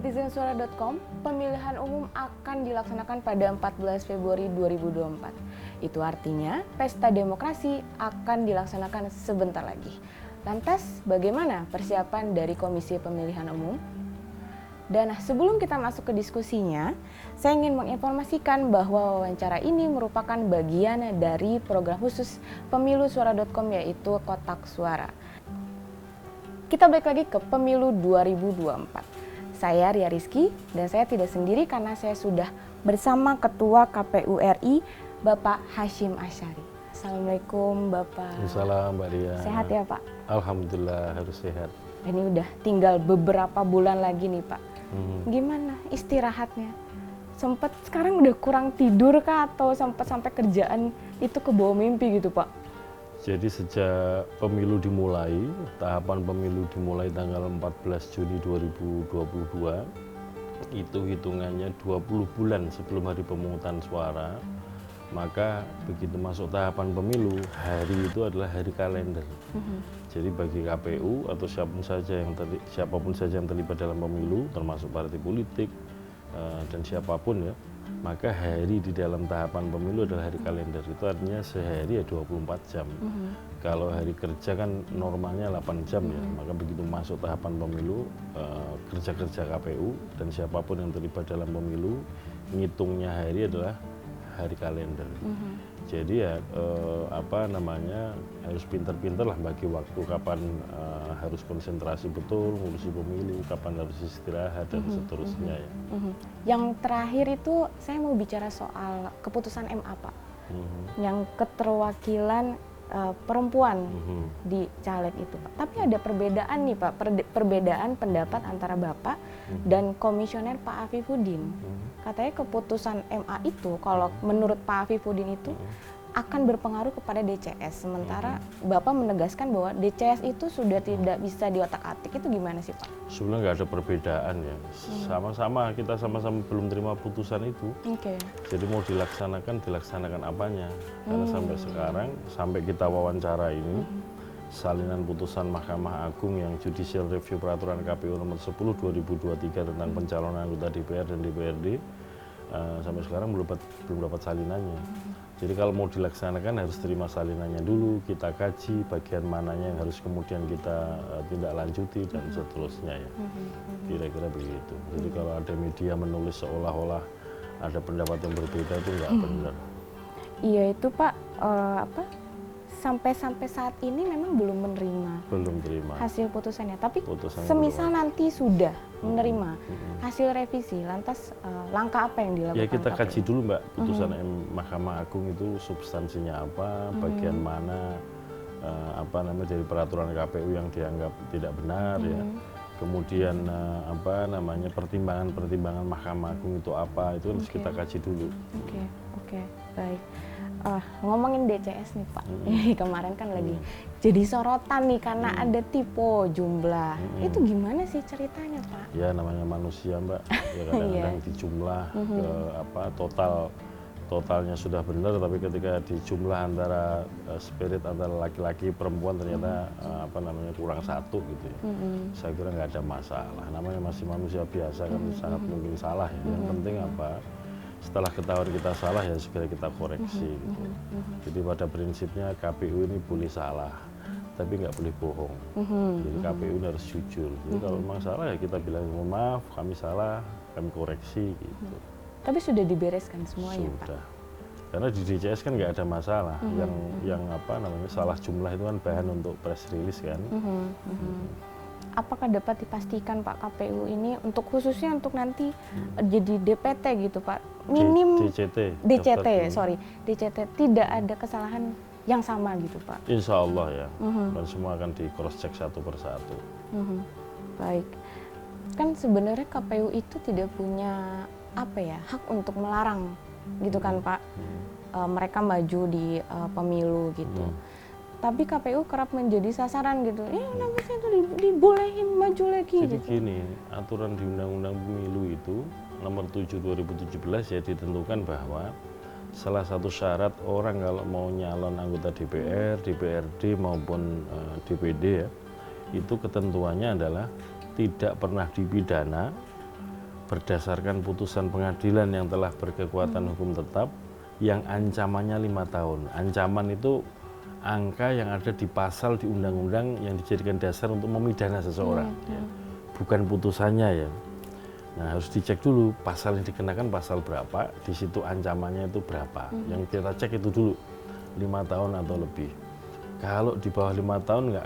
netizensuara.com, pemilihan umum akan dilaksanakan pada 14 Februari 2024. Itu artinya pesta demokrasi akan dilaksanakan sebentar lagi. Lantas, bagaimana persiapan dari Komisi Pemilihan Umum? Dan sebelum kita masuk ke diskusinya, saya ingin menginformasikan bahwa wawancara ini merupakan bagian dari program khusus pemilusuara.com, yaitu Kotak Suara. Kita balik lagi ke pemilu 2024. Saya Ria Rizky dan saya tidak sendiri karena saya sudah bersama Ketua KPU RI, Bapak Hasyim Asyari. Assalamualaikum Bapak. Assalamualaikum Mbak Ria. Sehat ya Pak? Alhamdulillah harus sehat. Ini udah tinggal beberapa bulan lagi nih Pak. Gimana istirahatnya? Sempet sekarang udah kurang tidur kah atau sampai kerjaan itu kebawa mimpi gitu Pak? Jadi sejak pemilu dimulai, tahapan pemilu dimulai tanggal 14 Juni 2022, itu hitungannya 20 bulan sebelum hari pemungutan suara, maka begitu masuk tahapan pemilu, hari itu adalah hari kalender. Jadi bagi KPU atau siapapun saja yang terlibat dalam pemilu, termasuk partai politik dan siapapun ya, maka hari di dalam tahapan pemilu adalah hari kalender. Itu artinya sehari ya 24 jam. Kalau hari kerja kan normalnya 8 jam ya, maka begitu masuk tahapan pemilu, kerja-kerja KPU dan siapapun yang terlibat dalam pemilu, ngitungnya hari adalah hari kalender. Jadi ya harus pinter-pinter lah bagi waktu kapan harus konsentrasi betul ngurusi pemilu, kapan harus istirahat dan seterusnya ya. Yang terakhir itu saya mau bicara soal keputusan MA Pak, yang keterwakilan perempuan di caleg itu Pak. Tapi ada perbedaan nih Pak, perbedaan pendapat antara Bapak dan Komisioner Pak Afifuddin. Katanya keputusan MA itu kalau menurut Pak Afifuddin itu akan berpengaruh kepada DCS, sementara Bapak menegaskan bahwa DCS itu sudah tidak bisa diotak-atik. Itu gimana sih Pak? Sebenarnya nggak ada perbedaan ya, kita sama-sama belum terima putusan itu. Jadi mau dilaksanakan apanya, karena sampai sekarang, sampai kita wawancara ini, salinan putusan Mahkamah Agung yang Judicial Review Peraturan KPU nomor 10 2023 tentang pencalonan anggota DPR dan DPRD, sampai sekarang belum dapat salinannya. Jadi kalau mau dilaksanakan harus terima salinannya dulu, kita kaji bagian mananya yang harus kemudian kita tindak lanjuti dan seterusnya ya. Kira-kira begitu. Jadi kalau ada media menulis seolah-olah ada pendapat yang berbeda itu nggak benar. Iya itu Pak, sampai saat ini memang belum terima hasil putusannya. Tapi semisal nanti sudah menerima hasil revisi, lantas langkah apa yang dilakukan? Ya kita KPU? kaji dulu Mbak, putusan Mahkamah Agung itu substansinya apa, bagian mana dari peraturan KPU yang dianggap tidak benar ya. Kemudian pertimbangan Mahkamah Agung itu apa, itu harus kita kaji dulu. Oke, baik. Ngomongin DCS nih Pak, kemarin kan lagi jadi sorotan nih karena ada typo jumlah. Itu gimana sih ceritanya Pak? Ya namanya manusia Mbak, ya kadang-kadang dijumlah totalnya sudah benar, tapi ketika dijumlah antara spirit antara laki-laki perempuan ternyata kurang satu gitu ya. Saya kira nggak ada masalah, namanya masih manusia biasa kan sangat mungkin salah ya. Yang penting setelah ketahuan kita salah ya segera kita koreksi gitu. Jadi pada prinsipnya KPU ini boleh salah tapi nggak boleh bohong. Jadi KPU ini harus jujur. Jadi kalau memang salah ya kita bilang mohon maaf, kami salah, kami koreksi gitu. Tapi sudah dibereskan semuanya sudah. Pak? Karena di DCS kan nggak ada masalah. Yang salah jumlah itu kan bahan untuk press release kan. Apakah dapat dipastikan Pak KPU ini khususnya untuk nanti jadi DPT gitu Pak, DCT tidak ada kesalahan yang sama gitu Pak? Insya Allah ya, dan semua akan di cross check satu persatu. Baik, kan sebenarnya KPU itu tidak punya hak untuk melarang gitu kan Pak, mereka maju di pemilu gitu. Tapi KPU kerap menjadi sasaran gitu. Kenapa saya itu dibolehin maju lagi? Jadi gini, aturan di Undang-Undang Pemilu itu nomor 7 2017 ya ditentukan bahwa salah satu syarat orang kalau mau nyalon anggota DPR, DPRD maupun DPD ya, itu ketentuannya adalah tidak pernah dipidana berdasarkan putusan pengadilan yang telah berkekuatan hukum tetap yang ancamannya 5 tahun. Ancaman itu angka yang ada di pasal di undang-undang yang dijadikan dasar untuk memidana seseorang, ya. Bukan putusannya, ya. Nah, harus dicek dulu pasal yang dikenakan pasal berapa, di situ ancamannya itu berapa. Yang kita cek itu dulu 5 tahun atau lebih. Kalau di bawah 5 tahun nggak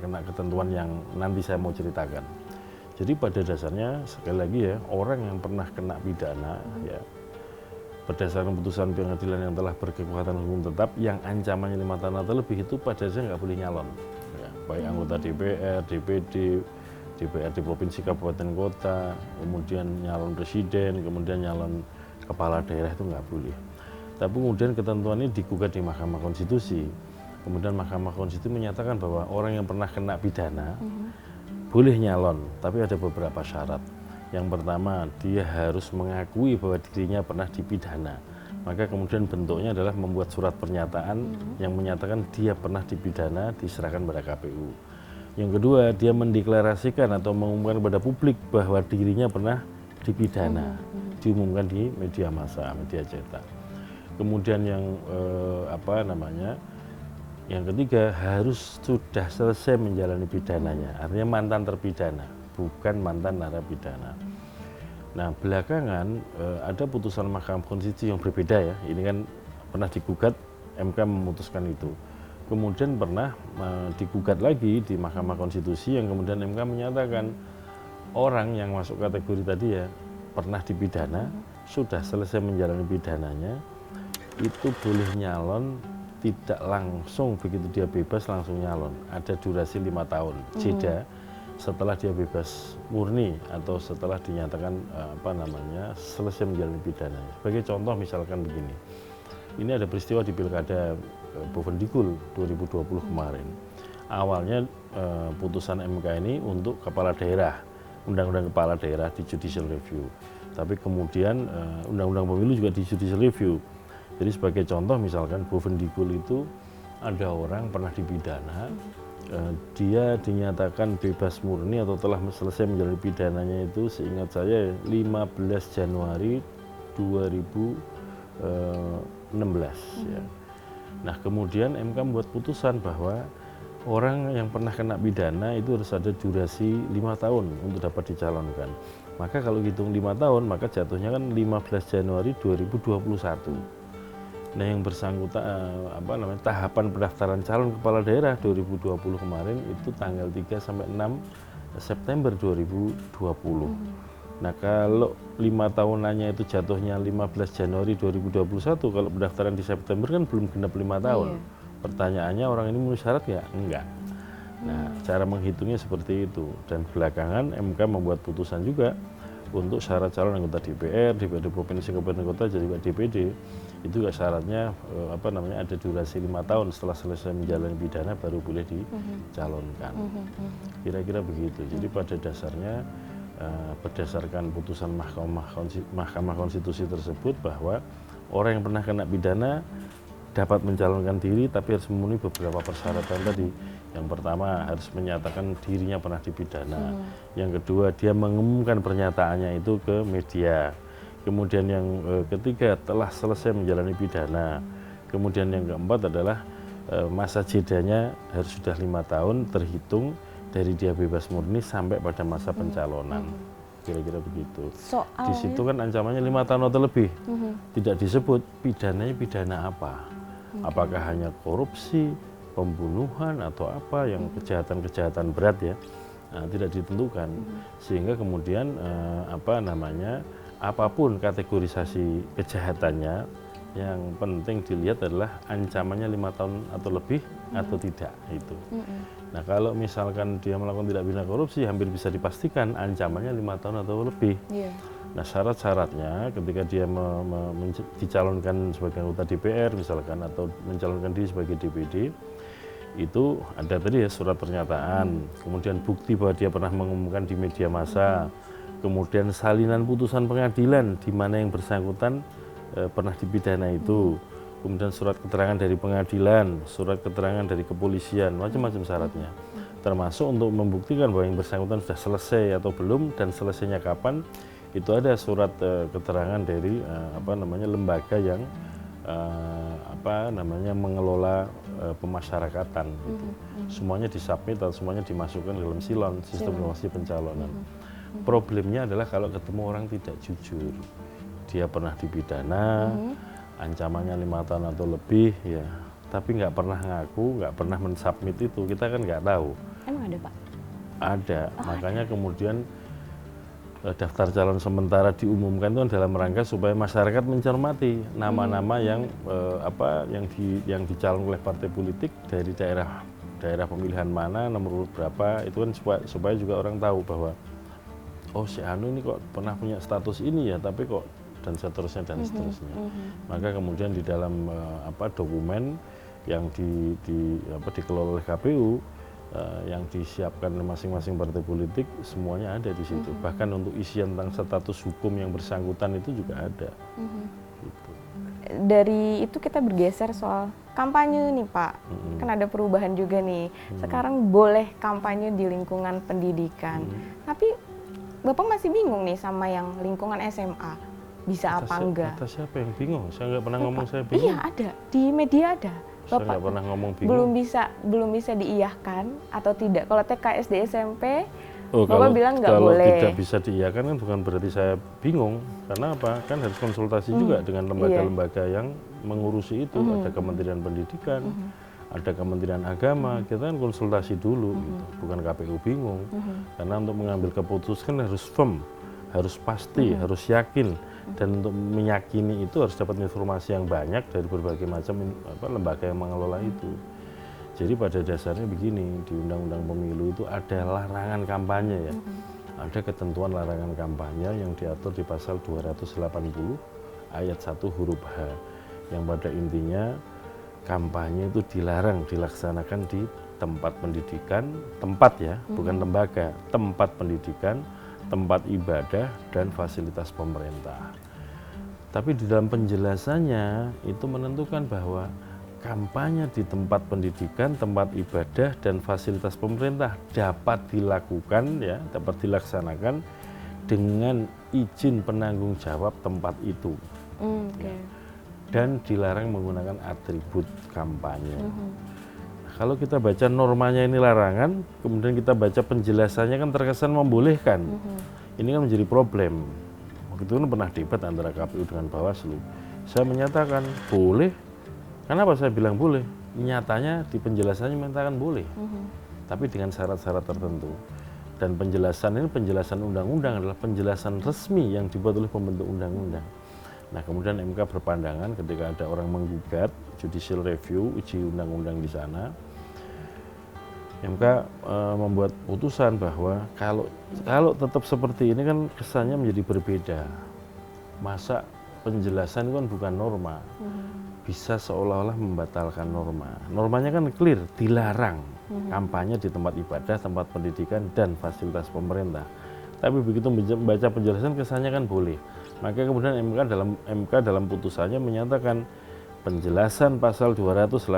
kena ketentuan yang nanti saya mau ceritakan. Jadi pada dasarnya sekali lagi ya, orang yang pernah kena pidana, ya, berdasarkan putusan pengadilan yang telah berkekuatan hukum tetap yang ancamannya 5 tahun atau lebih itu pada dasarnya nggak boleh nyalon, ya, baik anggota DPR, DPD, DPRD provinsi, kabupaten, kota, kemudian nyalon presiden, kemudian nyalon kepala daerah itu nggak boleh. Tapi kemudian ketentuan ini digugat di Mahkamah Konstitusi. Kemudian Mahkamah Konstitusi menyatakan bahwa orang yang pernah kena pidana boleh nyalon, tapi ada beberapa syarat. Yang pertama, dia harus mengakui bahwa dirinya pernah dipidana. Maka kemudian bentuknya adalah membuat surat pernyataan yang menyatakan dia pernah dipidana, diserahkan pada KPU. Yang kedua, dia mendeklarasikan atau mengumumkan kepada publik bahwa dirinya pernah dipidana, diumumkan di media massa, media cetak. Kemudian yang ketiga, harus sudah selesai menjalani pidananya, artinya mantan terpidana, bukan mantan narapidana. Nah, belakangan ada putusan Mahkamah Konstitusi yang berbeda, ya. Ini kan pernah digugat, MK memutuskan itu. Kemudian pernah digugat lagi di Mahkamah Konstitusi yang kemudian MK menyatakan orang yang masuk kategori tadi, ya, pernah dipidana, sudah selesai menjalani pidananya, itu boleh nyalon, tidak langsung begitu dia bebas langsung nyalon. Ada durasi 5 tahun, jeda setelah dia bebas murni atau setelah dinyatakan selesai menjalani pidana. Sebagai contoh misalkan begini, ini ada peristiwa di Pilkada Bovendigul 2020 kemarin. Awalnya putusan MK ini untuk kepala daerah, undang-undang kepala daerah di judicial review. Tapi kemudian undang-undang pemilu juga di judicial review. Jadi sebagai contoh misalkan Bovendigul itu ada orang pernah dipidana, dia dinyatakan bebas murni atau telah selesai menjalani pidananya itu seingat saya 15 Januari 2016, ya. Nah, kemudian MK membuat putusan bahwa orang yang pernah kena pidana itu harus ada durasi 5 tahun untuk dapat dicalonkan. Maka kalau hitung 5 tahun, maka jatuhnya kan 15 Januari 2021. Nah, yang bersangkutan tahapan pendaftaran calon kepala daerah 2020 kemarin itu tanggal 3 sampai 6 September 2020. Nah, kalau 5 tahunannya itu jatuhnya 15 Januari 2021, kalau pendaftaran di September kan belum genap 5 tahun. Pertanyaannya, orang ini memenuhi syarat ya? Enggak. Nah, cara menghitungnya seperti itu. Dan belakangan MK membuat putusan juga untuk syarat calon anggota DPR, DPRD provinsi, kabupaten, kota, jadi DPD itu juga syaratnya ada durasi 5 tahun setelah selesai menjalani pidana baru boleh dicalonkan. Kira-kira begitu. Jadi pada dasarnya berdasarkan putusan Mahkamah Konstitusi tersebut bahwa orang yang pernah kena pidana dapat mencalonkan diri tapi harus memenuhi beberapa persyaratan tadi. Yang pertama harus menyatakan dirinya pernah dipidana. Yang kedua dia mengumumkan pernyataannya itu ke media. Kemudian yang ketiga telah selesai menjalani pidana. Kemudian yang keempat adalah masa jedanya harus sudah 5 tahun terhitung dari dia bebas murni sampai pada masa pencalonan. Kira-kira begitu. Di situ kan ancamannya 5 tahun atau lebih. Tidak disebut pidananya pidana apa. Apakah hanya korupsi, pembunuhan atau apa yang kejahatan-kejahatan berat, ya. Nah, tidak ditentukan. Sehingga kemudian apapun kategorisasi kejahatannya, yang penting dilihat adalah ancamannya 5 tahun atau lebih atau tidak itu. Nah, kalau misalkan dia melakukan tindak pidana korupsi, hampir bisa dipastikan ancamannya 5 tahun atau lebih. Nah, syarat-syaratnya ketika dia dicalonkan sebagai anggota DPR misalkan atau mencalonkan diri sebagai DPD, itu ada tadi ya surat pernyataan, kemudian bukti bahwa dia pernah mengumumkan di media massa, kemudian salinan putusan pengadilan di mana yang bersangkutan pernah dipidana itu, kemudian surat keterangan dari pengadilan, surat keterangan dari kepolisian, macam-macam syaratnya. Termasuk untuk membuktikan bahwa yang bersangkutan sudah selesai atau belum dan selesainya kapan, itu ada surat keterangan dari lembaga yang mengelola pemasyarakatan gitu. Semuanya disubmit atau semuanya dimasukkan ke dalam silon, sistem informasi pencalonan. Problemnya adalah kalau ketemu orang tidak jujur, dia pernah dipidana, ancamannya 5 tahun atau lebih ya, tapi nggak pernah ngaku, nggak pernah mensubmit itu, kita kan nggak tahu. Emang ada, Pak? Ada, makanya kemudian daftar calon sementara diumumkan itu dalam rangka supaya masyarakat mencermati nama-nama yang yang dicalon oleh partai politik dari daerah pemilihan mana, nomor urut berapa, itu kan supaya juga orang tahu bahwa oh si Anu ini kok pernah punya status ini ya, tapi kok dan seterusnya dan seterusnya. Maka kemudian di dalam dokumen yang dikelola oleh KPU yang disiapkan oleh masing-masing partai politik semuanya ada di situ. Bahkan untuk isian tentang status hukum yang bersangkutan itu juga ada. Gitu. Dari itu kita bergeser soal kampanye nih Pak. Kan ada perubahan juga nih. Sekarang boleh kampanye di lingkungan pendidikan. Tapi Bapak masih bingung nih sama yang lingkungan SMA. Bisa apa enggak? Kata siapa yang bingung? Saya nggak pernah ngomong saya bingung. Iya ada, di media ada. Saya nggak pernah ngomong bingung. Belum bisa diiyahkan atau tidak. Kalau TK, SD, SMP, Bapak Bapak bilang nggak boleh. Kalau tidak bisa diiyahkan kan bukan berarti saya bingung. Karena apa? Kan harus konsultasi juga dengan lembaga-lembaga yang mengurusi itu. Ada Kementerian Pendidikan, ada Kementerian Agama. Kita kan konsultasi dulu, gitu. Bukan KPU bingung. Karena untuk mengambil keputusan harus firm, harus pasti, harus yakin. Dan untuk meyakini itu harus dapat informasi yang banyak dari berbagai macam lembaga yang mengelola itu. Jadi pada dasarnya begini, di Undang-Undang Pemilu itu ada larangan kampanye ya. Ada ketentuan larangan kampanye yang diatur di pasal 280 ayat 1 huruf H. Yang pada intinya kampanye itu dilarang dilaksanakan di tempat pendidikan, tempat ya, bukan lembaga, tempat pendidikan, tempat ibadah, dan fasilitas pemerintah. Tapi di dalam penjelasannya itu menentukan bahwa kampanye di tempat pendidikan, tempat ibadah, dan fasilitas pemerintah dapat dilakukan ya, dapat dilaksanakan dengan izin penanggung jawab tempat itu. Ya. Dan dilarang menggunakan atribut kampanye. Kalau kita baca normanya ini larangan, kemudian kita baca penjelasannya kan terkesan membolehkan. Ini kan menjadi problem. Waktu itu kan pernah debat antara KPU dengan Bawaslu. Saya menyatakan boleh. Kenapa saya bilang boleh? Nyatanya di penjelasannya menyatakan boleh. Tapi dengan syarat-syarat tertentu. Dan penjelasan ini, penjelasan undang-undang adalah penjelasan resmi yang dibuat oleh pembentuk undang-undang. Nah kemudian MK berpandangan ketika ada orang menggugat, judicial review, uji undang-undang di sana, MK membuat putusan bahwa kalau tetap seperti ini kan kesannya menjadi berbeda. Masa penjelasan itu kan bukan norma, bisa seolah-olah membatalkan norma. Normanya kan clear, dilarang kampanye di tempat ibadah, tempat pendidikan, dan fasilitas pemerintah. Tapi begitu membaca penjelasan kesannya kan boleh. Maka kemudian MK dalam putusannya menyatakan penjelasan pasal 280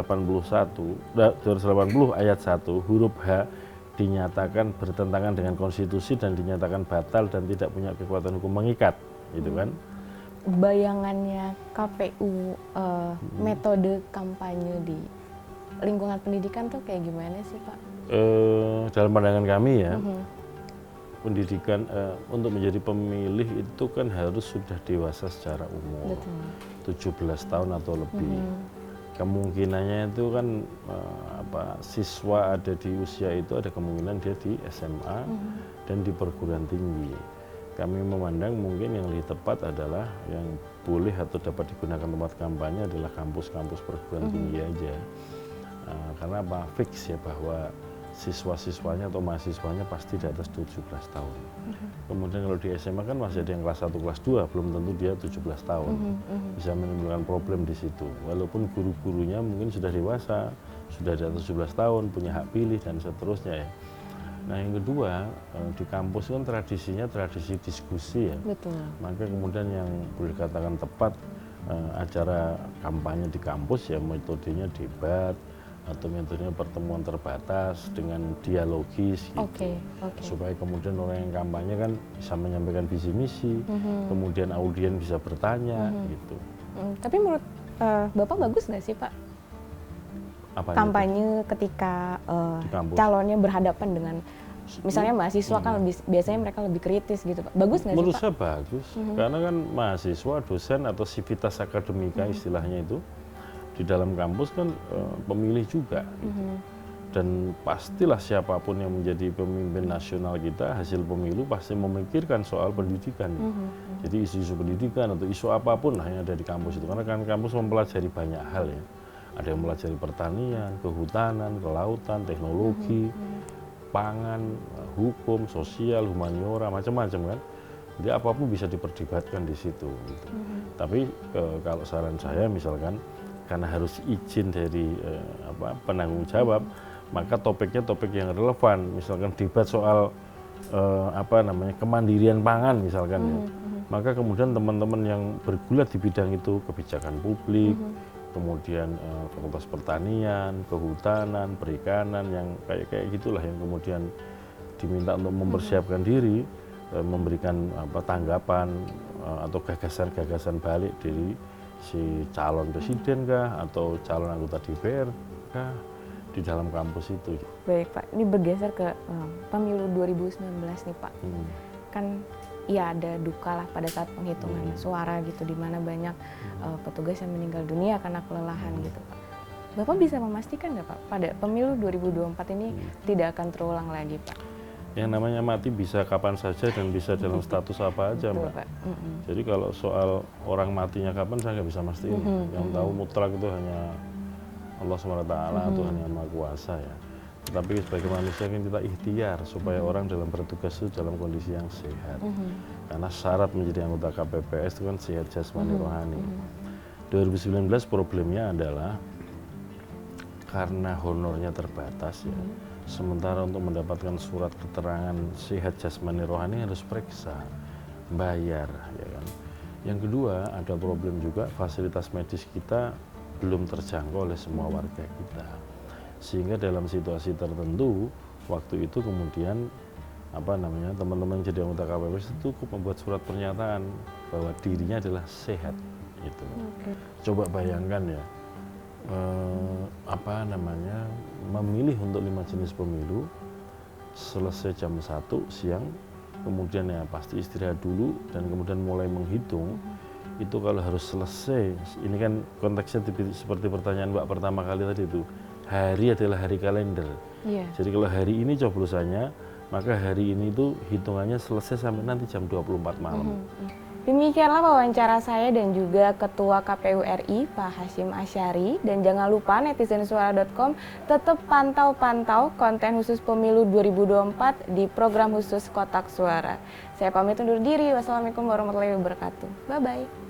ayat 1 huruf H dinyatakan bertentangan dengan konstitusi dan dinyatakan batal dan tidak punya kekuatan hukum mengikat, gitu kan? Bayangannya KPU metode kampanye di lingkungan pendidikan tuh kayak gimana sih Pak? Dalam pandangan kami ya, pendidikan untuk menjadi pemilih itu kan harus sudah dewasa secara umur. Betul. 17 tahun atau lebih. Kemungkinannya itu kan siswa ada di usia itu ada kemungkinan dia di SMA dan di perguruan tinggi. Kami memandang mungkin yang lebih tepat adalah yang boleh atau dapat digunakan tempat kampanye adalah kampus-kampus perguruan tinggi aja. Karena apa? Fix ya bahwa siswa-siswanya atau mahasiswanya pasti di atas 17 tahun. Kemudian kalau di SMA kan masih ada yang kelas 1, kelas 2, belum tentu dia 17 tahun. Bisa menimbulkan problem di situ. Walaupun guru-gurunya mungkin sudah dewasa, sudah di atas 17 tahun, punya hak pilih dan seterusnya ya. Nah yang kedua, di kampus kan tradisinya tradisi diskusi ya. Betul. Maka kemudian yang boleh dikatakan tepat acara kampanye di kampus ya metodenya debat, atau metodenya pertemuan terbatas dengan dialogis gitu. Oke. Supaya kemudian orang yang kampanye kan bisa menyampaikan visi misi, kemudian audien bisa bertanya gitu. Tapi menurut Bapak bagus nggak sih Pak Apanya kampanye ketika di kampus? calonnya berhadapan dengan misalnya mahasiswa kan biasanya mereka lebih kritis gitu Pak. Bagus nggak sih Menurut Pak? saya bagus, karena kan mahasiswa, dosen atau sivitas akademika istilahnya itu di dalam kampus kan pemilih juga. Gitu. Dan pastilah siapapun yang menjadi pemimpin nasional kita, hasil pemilu pasti memikirkan soal pendidikan. Jadi isu-isu pendidikan atau isu apapun lah yang ada di kampus itu. Karena kan kampus mempelajari banyak hal ya. Ada yang mempelajari pertanian, kehutanan, kelautan, teknologi, pangan, hukum, sosial, humaniora, macam-macam kan. Jadi apapun bisa diperdebatkan di situ. Gitu. Tapi kalau saran saya misalkan karena harus izin dari penanggung jawab, maka topiknya topik yang relevan, misalkan debat soal kemandirian pangan misalkan ya. Maka kemudian teman-teman yang bergulat di bidang itu, kebijakan publik, kemudian fakultas pertanian, kehutanan, perikanan, yang kayak gitulah yang kemudian diminta untuk mempersiapkan diri, memberikan tanggapan atau gagasan-gagasan balik dari si calon presiden kah atau calon anggota DPR kah di dalam kampus itu. Baik Pak, ini bergeser ke pemilu 2019 nih Pak. Kan ya ada duka lah pada saat penghitungan suara gitu, di mana banyak petugas yang meninggal dunia karena kelelahan gitu Pak. Bapak bisa memastikan nggak Pak pada pemilu 2024 ini tidak akan terulang lagi Pak? Yang namanya mati bisa kapan saja dan bisa dalam status apa aja Mbak. Pak. Jadi kalau soal orang matinya kapan saya nggak bisa mastiin. Yang tahu mutlak itu hanya Allah SWT, Tuhan yang Maha Kuasa ya. Tetapi sebagai manusia kan kita ikhtiar supaya orang dalam bertugas itu dalam kondisi yang sehat. Karena syarat menjadi anggota KPPS itu kan sehat jasmani rohani. 2019 problemnya adalah karena honornya terbatas ya. Sementara untuk mendapatkan surat keterangan sehat jasmani rohani harus periksa, bayar ya kan. Yang kedua ada problem juga fasilitas medis kita belum terjangkau oleh semua warga kita. Sehingga dalam situasi tertentu waktu itu kemudian teman-teman yang jadi anggota KPPS itu cukup membuat surat pernyataan bahwa dirinya adalah sehat gitu. Coba bayangkan ya memilih untuk 5 jenis pemilu selesai jam 1 siang, kemudian ya pasti istirahat dulu dan kemudian mulai menghitung. Itu kalau harus selesai, ini kan konteksnya seperti pertanyaan Mbak pertama kali tadi itu, hari adalah hari kalender. Jadi kalau hari ini coblosannya, maka hari ini itu hitungannya selesai sampai nanti jam 24 malam. Demikianlah wawancara saya dan juga Ketua KPU RI Pak Hasyim Asyari. Dan jangan lupa netizensuara.com tetap pantau konten khusus pemilu 2024 di program khusus Kotak Suara. Saya pamit undur diri. Wassalamualaikum warahmatullahi wabarakatuh. Bye-bye.